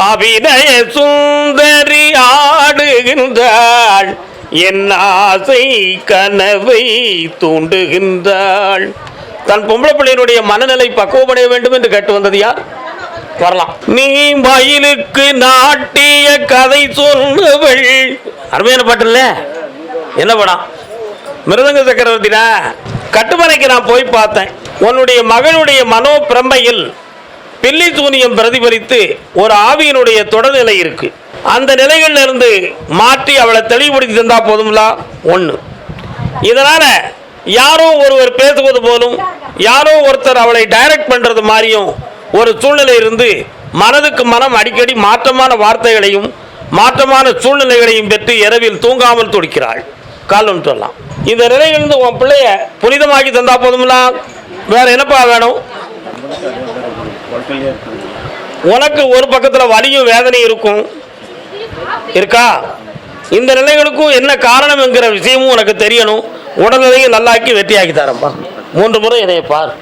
அபிநய சுந்தரி ஆடுகின்றாள், என் ஆசை கனவை தூண்டுகின்றாள். தன் பொம்பளை பிள்ளையினுடைய மனநிலை பக்குவமடைய வேண்டும் என்று கேட்டு வந்தது யார்? வரலாம். நீ மயிலுக்கு நாட்டிய கதை சொன்னவள். அருமையான பாட்டு இல்ல? என்ன படம்? மிருதங்க சக்கரவர்த்தினா. கட்டுமனைக்கு நான் போய் பார்த்தேன். உன்னுடைய மகளுடைய மனோ பிரமையில் பில்லி சூனியம் பிரதிபலித்து ஒரு ஆவியினுடைய தொடர்நிலை இருக்கு. அந்த நிலைகளில் இருந்து மாற்றி அவளை தெளிவுபடுத்தி தந்தா போதும்ல. ஒன்று, இதனால யாரோ ஒருவர் பேசுவது போலும், யாரோ ஒருத்தர் அவளை டைரக்ட் பண்றது மாதிரியும் ஒரு சூழ்நிலை இருந்து மனதுக்கு மனம் அடிக்கடி மாற்றமான வார்த்தைகளையும் மாற்றமான சூழ்நிலைகளையும் பெற்று இரவில் தூங்காமல் துடிக்கிறாள். காலம் சொல்லலாம். இந்த நிலையிலிருந்து உன் பிள்ளைய புனிதமாக்கி தந்தா போதும்ல. வேற என்னப்பா வேணும்? உனக்கு ஒரு பக்கத்துல வலியும் வேதனையும் இருக்கும் இருக்கா? இந்த நிலைகளுக்கும் என்ன காரணம் என்கிற விஷயமும் உனக்கு தெரியணும். உடல்நிலையும் நல்லாக்கி வெற்றியாக்கி தரப்பா. 3 முறை இதைய பார்.